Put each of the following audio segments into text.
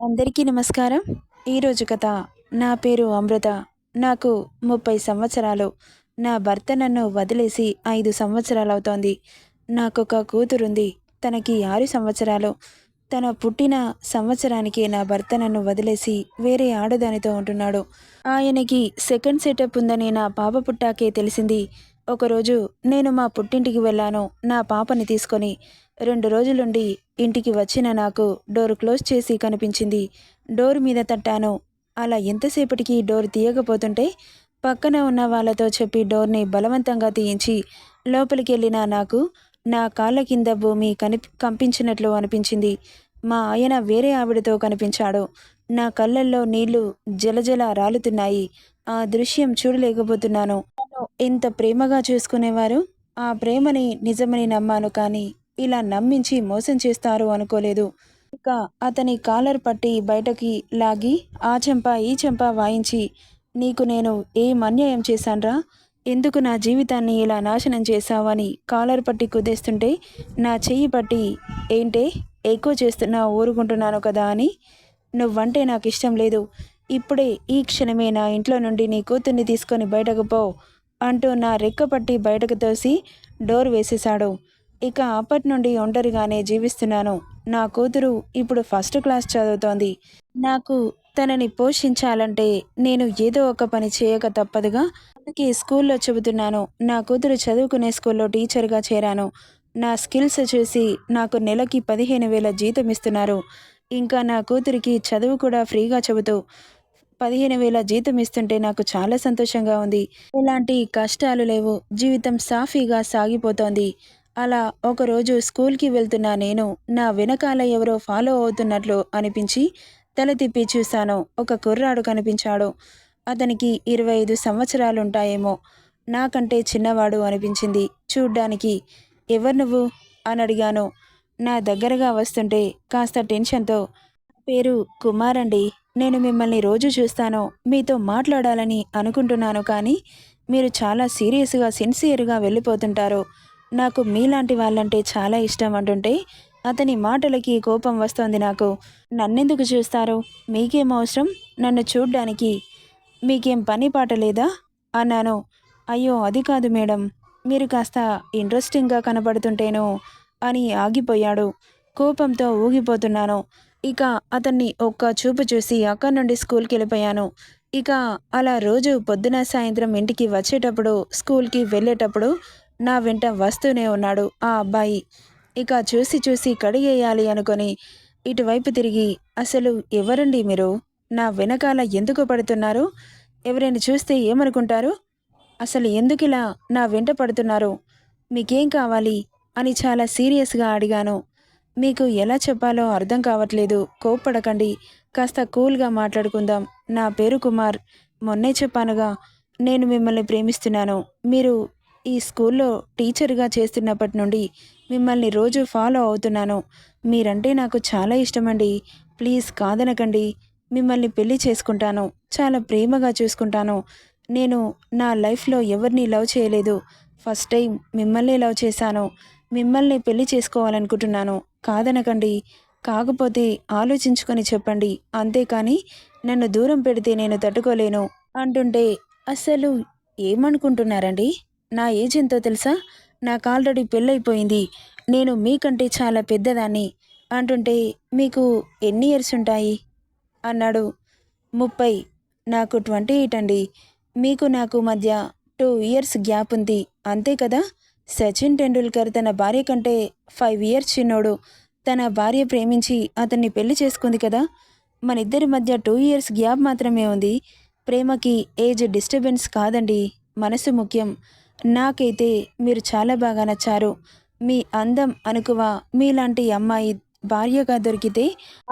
అందరికీ నమస్కారం. ఈరోజు కథ. నా పేరు అమృత. నాకు 30 సంవత్సరాలు. నా భర్త నన్ను వదిలేసి 5 సంవత్సరాలవుతోంది. నాకొక కూతురుంది. తనకి 6 సంవత్సరాలు. తన పుట్టిన సంవత్సరానికి నా భర్త నన్ను వదిలేసి వేరే ఆడదానితో ఉంటున్నాడు. ఆయనకి సెకండ్ సెటప్ ఉందని నా పాప పుట్టాకే తెలిసింది. ఒకరోజు నేను మా పుట్టింటికి వెళ్ళాను నా పాపని తీసుకొని. 2 రోజులుండి ఇంటికి వచ్చిన నాకు డోర్ క్లోజ్ చేసి కనిపించింది. డోర్ మీద తట్టాను. అలా ఎంతసేపటికి డోర్ తీయకపోతుంటే పక్కన ఉన్న వాళ్ళతో చెప్పి డోర్ని బలవంతంగా తీయించి లోపలికెళ్ళిన నాకు నా కాళ్ళ కింద భూమి కంపించినట్లు అనిపించింది. మా ఆయన వేరే ఆవిడతో కనిపించాడు. నా కళ్ళల్లో నీళ్లు జలజల రాలుతున్నాయి. ఆ దృశ్యం చూడలేకపోతున్నాను. నన్ను ఎంత ప్రేమగా చూసుకునేవారు. ఆ ప్రేమని నిజమని నమ్మాను, కానీ ఇలా నమ్మించి మోసం చేస్తారు అనుకోలేదు. ఇక అతని కాలర్ పట్టి బయటకి లాగి ఆ చెంప ఈ చెంప వాయించి, నీకు నేను ఏం అన్యాయం చేశాన్రా, ఎందుకు నా జీవితాన్ని ఇలా నాశనం చేశావని కాలర్ పట్టి కుదేస్తుంటే నా చెయ్యి పట్టి, ఏంటే ఎక్కువ చేస్తున్నా ఊరుకుంటున్నాను కదా అని, నువ్వంటే నాకు ఇష్టం లేదు, ఇప్పుడే ఈ క్షణమే నా ఇంట్లో నుండి నీ కూతుర్ని తీసుకొని బయటకు పో అంటూ నా రెక్క పట్టి బయటకు తోసి డోర్ వేసేశాడు. ఇక అప్పటి నుండి ఒంటరిగానే జీవిస్తున్నాను. నా కూతురు ఇప్పుడు ఫస్ట్ క్లాస్ చదువుతోంది. నాకు తనని పోషించాలంటే నేను ఏదో ఒక పని చేయక తప్పదుగా. అందుకే స్కూల్లో చెబుతున్నాను. నా కూతురు చదువుకునే స్కూల్లో టీచర్గా చేరాను. నా స్కిల్స్ చూసి నాకు నెలకి 15,000 జీతం ఇస్తున్నారు. ఇంకా నా కూతురికి చదువు కూడా ఫ్రీగా చెబుతూ 15,000 జీతం ఇస్తుంటే నాకు చాలా సంతోషంగా ఉంది. ఎలాంటి కష్టాలు లేవు. జీవితం సాఫీగా సాగిపోతోంది. అలా ఒకరోజు స్కూల్కి వెళ్తున్న నేను నా వెనకాల ఎవరో ఫాలో అవుతున్నట్లు అనిపించి తల తిప్పి చూశాను. ఒక కుర్రాడు కనిపించాడు. అతనికి 25 సంవత్సరాలుంటాయేమో. నాకంటే చిన్నవాడు అనిపించింది చూడ్డానికి. ఎవరు నువ్వు అని అడిగాను. నా దగ్గరగా వస్తుంటే కాస్త టెన్షన్తో, పేరు కుమార్ అండి. నేను మిమ్మల్ని రోజు చూస్తాను. మీతో మాట్లాడాలని అనుకుంటున్నాను, కానీ మీరు చాలా సీరియస్గా సిన్సియర్గా వెళ్ళిపోతుంటారు. నాకు మీలాంటి వాళ్ళంటే చాలా ఇష్టం అంటుంటే అతని మాటలకి కోపం వస్తోంది నాకు. నన్నెందుకు చూస్తారు? మీకేం అవసరం నన్ను చూడ్డానికి? మీకేం పని పాట లేదా అన్నాను. అయ్యో అది కాదు మేడం, మీరు కాస్త ఇంట్రెస్టింగ్గా కనపడుతుంటేను అని ఆగిపోయాడు. కోపంతో ఊగిపోతున్నాను. ఇక అతన్ని ఒక్క చూపు చూసి అక్కడి నుండి స్కూల్కి వెళ్ళిపోయాను. ఇక అలా రోజు పొద్దున సాయంత్రం ఇంటికి వచ్చేటప్పుడు స్కూల్కి వెళ్ళేటప్పుడు నా వెంట వస్తూనే ఉన్నాడు ఆ అబ్బాయి. ఇక చూసి చూసి కడిగేయాలి అనుకొని ఇటువైపు తిరిగి, అసలు ఎవరండి మీరు? నా వెనకాల ఎందుకు పడుతున్నారు? ఎవరైనా చూస్తే ఏమనుకుంటారు? అసలు ఎందుకిలా నా వెంట పడుతున్నారు? మీకేం కావాలి అని చాలా సీరియస్గా అడిగాను. మీకు ఎలా చెప్పాలో అర్థం కావట్లేదు. కోప్పడకండి. కాస్త కూల్గా మాట్లాడుకుందాం. నా పేరు కుమార్. మొన్నే చెప్పానుగా, నేను మిమ్మల్ని ప్రేమిస్తున్నాను. మీరు ఈ స్కూల్లో టీచర్గా చేస్తున్నప్పటి నుండి మిమ్మల్ని రోజు ఫాలో అవుతున్నాను. మీరంటే నాకు చాలా ఇష్టమండి. ప్లీజ్ కాదనకండి. మిమ్మల్ని పెళ్లి చేసుకుంటాను. చాలా ప్రేమగా చూసుకుంటాను. నేను నా లైఫ్లో ఎవరిని లవ్ చేయలేదు. ఫస్ట్ టైం మిమ్మల్ని లవ్ చేశాను. మిమ్మల్ని పెళ్లి చేసుకోవాలనుకుంటున్నాను. కాదనకండి. కాకపోతే ఆలోచించుకొని చెప్పండి. అంతేకాని నన్ను దూరం పెడితే నేను తట్టుకోలేను అంటుంటే, అసలు ఏమనుకుంటున్నారండి? నా ఏజ్ ఎంతో తెలుసా? నాకు ఆల్రెడీ పెళ్ళైపోయింది. నేను మీకంటే చాలా పెద్దదాన్ని అంటుంటే, మీకు ఎన్ని ఇయర్స్ ఉంటాయి అన్నాడు. 30. నాకు 28 అండి. మీకు నాకు మధ్య 2 ఇయర్స్ గ్యాప్ ఉంది, అంతే కదా? సచిన్ టెండూల్కర్ తన భార్య కంటే 5 ఇయర్స్ చిన్నోడు. తన భార్య ప్రేమించి అతన్ని పెళ్లి చేసుకుంది కదా. మనిద్దరి మధ్య 2 ఇయర్స్ గ్యాప్ మాత్రమే ఉంది. ప్రేమకి ఏజ్ డిస్టర్బెన్స్ కాదండి, మనసు ముఖ్యం. నాకైతే మీరు చాలా బాగా నచ్చారు. మీ అందం అనుకువ మీలాంటి అమ్మాయి భార్యగా దొరికితే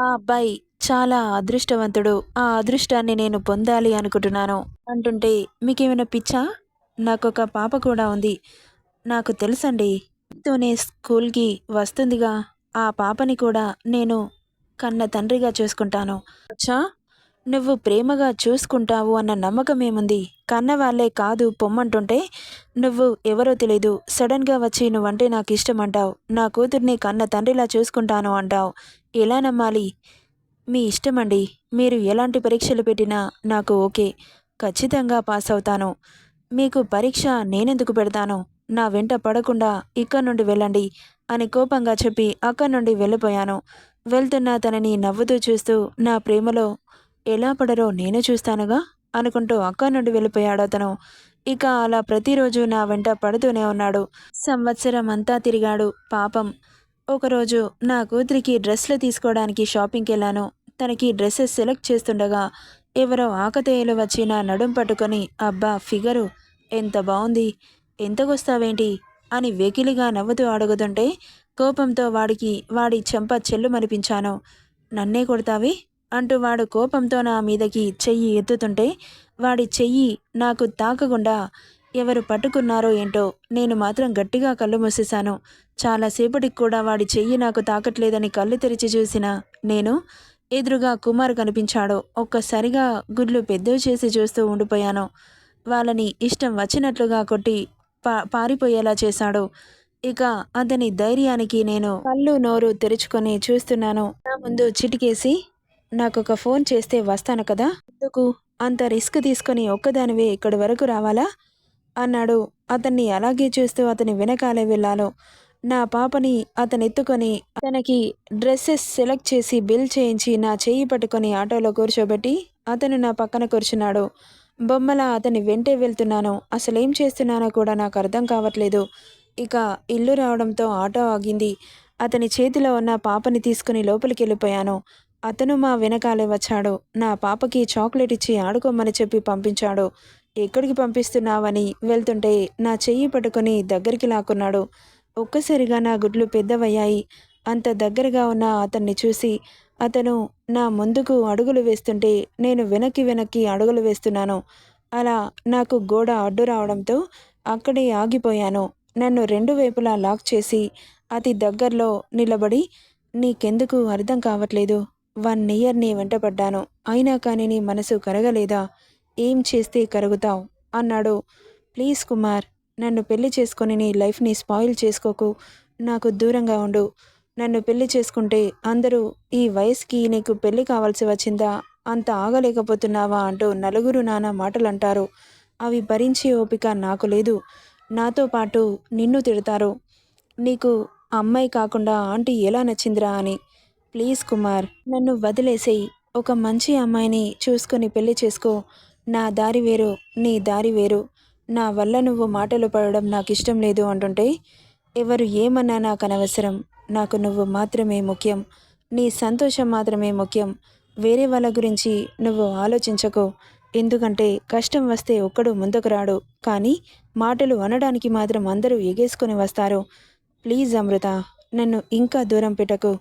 ఆ అబ్బాయి చాలా అదృష్టవంతుడు. ఆ అదృష్టాన్ని నేను పొందాలి అనుకుంటున్నాను అంటుంటే, మీకేమైనా పిచ్చా? నాకొక పాప కూడా ఉంది. నాకు తెలుసండి. తోనే స్కూల్కి వస్తుందిగా. ఆ పాపని కూడా నేను కన్న తండ్రిగా చూసుకుంటాను. అచ్చా, నువ్వు ప్రేమగా చూసుకుంటావు అన్న నమ్మకం ఏముంది? కన్నవాళ్లే కాదు పొమ్మంటుంటే నువ్వు ఎవరో తెలీదు. సడన్గా వచ్చి నువ్వంటే నాకు ఇష్టం అంటావు. నా కూతుర్ని కన్న తండ్రిలా చూసుకుంటాను అంటావు. ఎలా నమ్మాలి? మీ ఇష్టమండి. మీరు ఎలాంటి పరీక్షలు పెట్టినా నాకు ఓకే. ఖచ్చితంగా పాస్ అవుతాను. మీకు పరీక్ష నేనెందుకు పెడతాను? నా వెంట పడకుండా ఇక్కడి నుండి వెళ్ళండి అని కోపంగా చెప్పి అక్కడి నుండి వెళ్ళిపోయాను. వెళ్తున్న తనని నవ్వుతూ చూస్తూ నా ప్రేమలో ఎలా పడరో నేను చూస్తానుగా అనుకుంటూ అక్కడి నుండి వెళ్ళిపోయాడతను. ఇక అలా ప్రతిరోజు నా వెంట పడుతూనే ఉన్నాడు. సంవత్సరం అంతా తిరిగాడు పాపం. ఒకరోజు నా కూతురికి డ్రెస్లు తీసుకోవడానికి షాపింగ్‌కెళ్ళాను. తనకి డ్రెసెస్ సెలెక్ట్ చేస్తుండగా ఎవరో ఆకతాయిలు వచ్చి నా నడుం పట్టుకొని అబ్బా! ఫిగరు ఎంత బావుంది. ఎంతకొస్తావేంటి? అని వెకిలిగా నవ్వుతూ అడుగుతుంటే కోపంతో వాడి చెంప చెల్లుమనిపించాను. నన్నే కొడతావి? అంటూ వాడు కోపంతో నా మీదకి చెయ్యి ఎత్తుతుంటే వాడి చెయ్యి నాకు తాకకుండా ఎవరు పట్టుకున్నారో ఏంటో నేను మాత్రం గట్టిగా కళ్ళు మూసేశాను. చాలాసేపటికి కూడా వాడి చెయ్యి నాకు తాకట్లేదని కళ్ళు తెరిచి చూసిన నేను ఎదురుగా కుమార్ కనిపించాడు. ఒక్కసారిగా గుడ్లు పెద్దవి చేసి చూస్తూ ఉండిపోయాను. వాళ్ళని ఇష్టం వచ్చినట్లుగా కొట్టి పారిపోయేలా చేశాడు. ఇక అతని ధైర్యానికి నేను కళ్ళు నోరు తెరుచుకొని చూస్తున్నాను. నా ముందు చిటికేసి నాకొక ఫోన్ చేస్తే వస్తాను కదా, ఎందుకు అంత రిస్క్ తీసుకొని ఒక్కదానివే ఇక్కడి వరకు రావాలా అన్నాడు. అతన్ని అలాగే చూస్తూ అతని వెనకాలే వెళ్ళాను. నా పాపని అతనెత్తుకొని తనకి డ్రెస్సెస్ సెలెక్ట్ చేసి బిల్ చేయించి నా చెయ్యి పట్టుకొని ఆటోలో కూర్చోబెట్టి అతను నా పక్కన కూర్చున్నాడు. బొమ్మలా అతని వెంటే వెళ్తున్నాను. అసలేం చేస్తున్నానో కూడా నాకు అర్థం కావట్లేదు. ఇక ఇల్లు రావడంతో ఆటో ఆగింది. అతని చేతిలో ఉన్న పాపని తీసుకుని లోపలికెళ్ళిపోయాను. అతను మా వెనకాలే వచ్చాడు. నా పాపకి చాక్లెట్ ఇచ్చి ఆడుకోమని చెప్పి పంపించాడు. ఎక్కడికి పంపిస్తున్నావని వెళ్తుంటే నా చెయ్యి పట్టుకొని దగ్గరికి లాక్కున్నాడు. ఒక్కసారిగా నా గుడ్లు పెద్దవయ్యాయి. అంత దగ్గరగా ఉన్న అతన్ని చూసి అతను నా ముందుకు అడుగులు వేస్తుంటే నేను వెనక్కి వెనక్కి అడుగులు వేస్తున్నాను. అలా నాకు గోడ అడ్డు రావడంతో అక్కడే ఆగిపోయాను. నన్ను రెండు వైపులా లాక్ చేసి అతి దగ్గరలో నిలబడి నీకెందుకు అర్థం కావట్లేదు? 1 ఇయర్ నీ వెంట పడ్డాను. అయినా కానీ నీ మనసు కరగలేదా? ఏం చేస్తే కరుగుతావు అన్నాడు. ప్లీజ్ కుమార్, నన్ను పెళ్లి చేసుకొని నీ లైఫ్ని స్పాయిల్ చేసుకోకు. నాకు దూరంగా ఉండు. నన్ను పెళ్లి చేసుకుంటే అందరూ ఈ వయసుకి నీకు పెళ్లి కావాల్సి వచ్చిందా, అంత ఆగలేకపోతున్నావా అంటూ నలుగురు నానా మాటలంటారు. అవి భరించే ఓపిక నాకు లేదు. నాతో పాటు నిన్ను తిడతారు. నీకు అమ్మాయి కాకుండా ఆంటీ ఎలా నచ్చిందిరా అని. ప్లీజ్ కుమార్, నన్ను వదిలేసేయి. ఒక మంచి అమ్మాయిని చూసుకొని పెళ్లి చేసుకో. నా దారి వేరు, నీ దారి వేరు. నా వల్ల నువ్వు మాటలు పడడం నాకు ఇష్టం లేదు అంటుంటే ఎవరు ఏమన్నా నాకు అనవసరం. నాకు నువ్వు మాత్రమే ముఖ్యం. నీ సంతోషం మాత్రమే ముఖ్యం. వేరే వాళ్ళ గురించి నువ్వు ఆలోచించకు. ఎందుకంటే కష్టం వస్తే ఒక్కడు ముందుకు రాడు, కానీ మాటలు అనడానికి మాత్రం అందరూ ఎగేసుకొని వస్తారు. ప్లీజ్ అమృత, నన్ను ఇంకా దూరం పెట్టకు.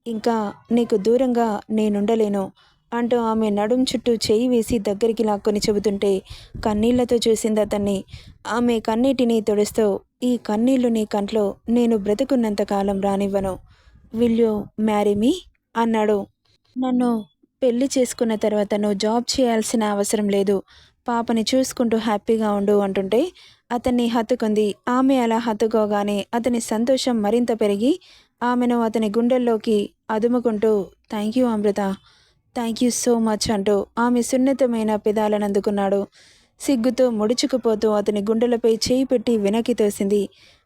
ఇంకా నీకు దూరంగా నేనుండలేను అంటూ ఆమె నడుం చుట్టూ చేయి వేసి దగ్గరికి లాక్కొని చెబుతుంటే కన్నీళ్లతో చూసింది అతన్ని. ఆమె కన్నీటిని తుడుస్తూ ఈ కన్నీళ్లు నీ కంట్లో నేను బ్రతుకున్నంతకాలం రానివ్వను. విల్ యూ మ్యారీ మీ అన్నాడు. నన్ను పెళ్లి చేసుకున్న తర్వాత నువ్వు జాబ్ చేయాల్సిన అవసరం లేదు. పాపని చూసుకుంటూ హ్యాపీగా ఉండు అంటుంటే అతన్ని హత్తుకుంది. ఆమె అలా హత్తుకోగానే అతని సంతోషం మరింత పెరిగి ఆమెను అతని గుండెల్లోకి అదుముకుంటూ thank you Amrita, thank you so much అంటూ ఆమె సున్నితమైన పెదాలను అందుకున్నాడు. సిగ్గుతో ముడుచుకుపోతూ అతని గుండెలపై చేయి పెట్టి వెనక్కి తోసింది.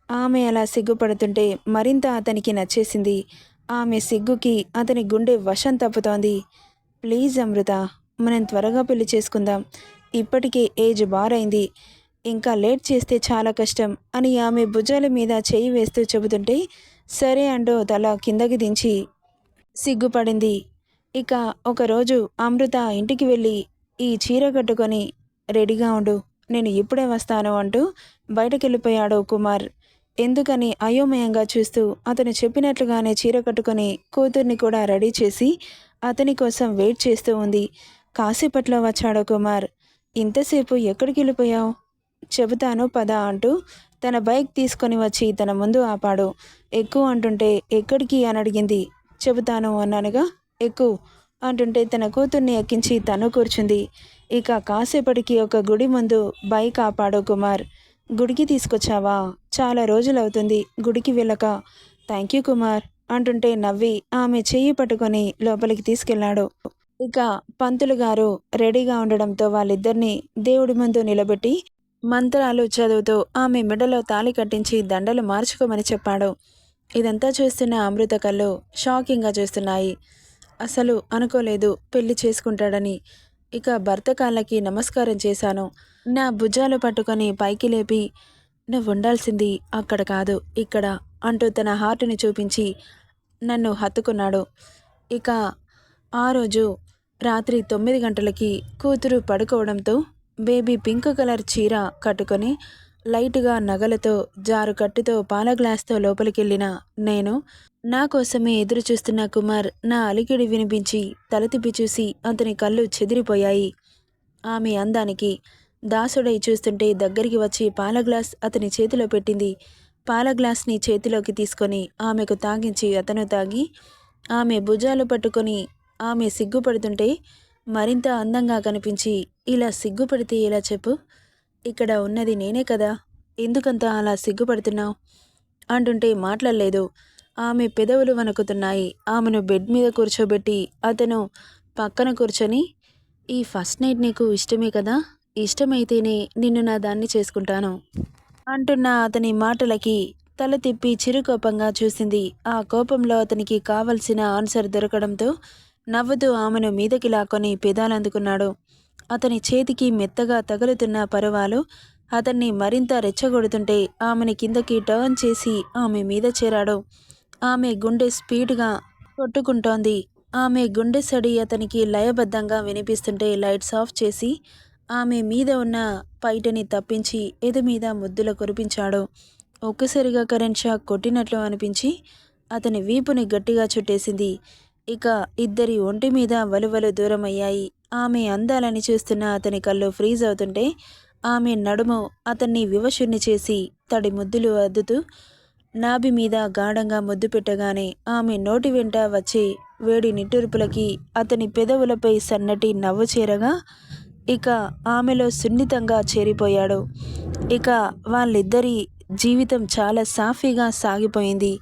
ఆమె అలా సిగ్గుపడుతుంటే మరింత అతనికి నచ్చేసింది. ఆమె సిగ్గుకి అతని గుండె వశం తప్పుతోంది. ప్లీజ్ అమృత, మనం త్వరగా పెళ్లి చేసుకుందాం. ఇప్పటికే ఏజ్ బారైంది. ఇంకా లేట్ చేస్తే చాలా కష్టం అని ఆమె భుజాల మీద చేయి వేస్తూ చెబుతుంటే సరే అంటూ తల కిందకి దించి సిగ్గుపడింది. ఇక ఒకరోజు అమృత ఇంటికి వెళ్ళి ఈ చీర కట్టుకొని రెడీగా ఉండు, నేను ఇప్పుడే వస్తాను అంటూ బయటకెళ్ళిపోయాడు కుమార్. ఎందుకని అయోమయంగా చూస్తూ అతను చెప్పినట్లుగానే చీర కట్టుకొని కూతుర్ని కూడా రెడీ చేసి అతని కోసం వెయిట్ చేస్తూ ఉంది. కాసేపట్లో వచ్చాడు కుమార్. ఇంతసేపు ఎక్కడికి వెళ్ళిపోయావు? చెబుతాను పద అంటూ తన బైక్ తీసుకొని వచ్చి తన ముందు ఆపాడు. ఎక్కు అంటుంటే ఎక్కడికి అని అడిగింది. చెబుతాను అన్నానుగా, ఎక్కు అంటుంటే తన కూతుర్ని ఎక్కించి తను కూర్చుంది. ఇక కాసేపటికి ఒక గుడి ముందు బైక్ ఆపాడు కుమార్. గుడికి తీసుకొచ్చావా? చాలా రోజులవుతుంది గుడికి వెళ్ళక. థ్యాంక్ యూ కుమార్ అంటుంటే నవ్వి ఆమె చెయ్యి పట్టుకొని లోపలికి తీసుకెళ్లాడు. ఇక పంతులు గారు రెడీగా ఉండడంతో వాళ్ళిద్దరినీ దేవుడి ముందు నిలబెట్టి మంత్రాలు చదువుతూ ఆమె మెడలో తాళి కట్టించి దండలు మార్చుకోమని చెప్పాడు. ఇదంతా చూస్తున్న అమృత కళ్ళు షాకింగ్గా చూస్తున్నాయి. అసలు అనుకోలేదు పెళ్లి చేసుకుంటాడని. ఇక భర్త కాళ్ళకి నమస్కారం చేశాను. నా భుజాలు పట్టుకొని పైకి లేపి నువ్వు ఉండాల్సింది అక్కడ కాదు ఇక్కడ అంటూ తన హార్టుని చూపించి నన్ను హత్తుకున్నాడు. ఇక ఆ రోజు రాత్రి 9 గంటలకి కూతురు పడుకోవడంతో బేబీ పింక్ కలర్ చీర కట్టుకొని లైట్గా నగలతో జారు కట్టుతో పాల గ్లాస్తో లోపలికెళ్ళిన నేను నా కోసమే ఎదురు చూస్తున్న కుమార్ నా అలికిడి వినిపించి తల తిప్పి చూసి అతని కళ్ళు చెదిరిపోయాయి. ఆమె అందానికి దాసుడై చూస్తుంటే దగ్గరికి వచ్చి పాల గ్లాస్ అతని చేతిలో పెట్టింది. పాల గ్లాస్ని చేతిలోకి తీసుకొని ఆమెకు తాగించి అతను తాగి ఆమె భుజాలు పట్టుకొని ఆమె సిగ్గుపడుతుంటే మరింత అందంగా కనిపించి ఇలా సిగ్గుపడితే ఎలా చెప్పు? ఇక్కడ ఉన్నది నేనే కదా, ఎందుకంత అలా సిగ్గుపడుతున్నావు అంటుంటే మాట్లాడలేదు. ఆమె పెదవులు వణుకుతున్నాయి. ఆమెను బెడ్ మీద కూర్చోబెట్టి అతను పక్కన కూర్చొని ఈ ఫస్ట్ నైట్ నీకు ఇష్టమే కదా, ఇష్టమైతేనే నిన్ను నా దాన్ని చేసుకుంటాను అంటున్న అతని మాటలకి తల తిప్పి చిరుకోపంగా చూసింది. ఆ కోపంలో అతనికి కావలసిన ఆన్సర్ దొరకడంతో నవ్వుతూ ఆమెను మీదకి లాక్కొని పెదాలందుకున్నాడు. అతని చేతికి మెత్తగా తగులుతున్న పరువాలు అతన్ని మరింత రెచ్చగొడుతుంటే ఆమెని కిందకి టర్న్ చేసి ఆమె మీద చేరాడు. ఆమె గుండె స్పీడ్గా కొట్టుకుంటోంది. ఆమె గుండె సడి అతనికి లయబద్ధంగా వినిపిస్తుంటే లైట్స్ ఆఫ్ చేసి ఆమె మీద ఉన్న పైటని తప్పించి ఎదు మీద ముద్దుల కురిపించాడు. ఒక్కసారిగా కరెంట్ షాక్ కొట్టినట్లు అనిపించి అతని వీపుని గట్టిగా చుట్టేసింది. ఇక ఇద్దరి ఒంటి మీద వలువలు దూరమయ్యాయి. ఆమె అందాలని చూస్తున్న అతని కళ్ళు ఫ్రీజ్ అవుతుంటే ఆమె నడుము అతన్ని వివశుణ్ణి చేసి తడి ముద్దులు అద్దుతూ నాభి మీద గాఢంగా ముద్దు పెట్టగానే ఆమె నోటి వెంట వచ్చే వేడి నిట్టూర్పులకి అతని పెదవులపై సన్నటి నవ్వు చేరగా ఇక ఆమెలో సున్నితంగా చేరిపోయాడు. ఇక వాళ్ళిద్దరి జీవితం చాలా సాఫీగా సాగిపోయింది.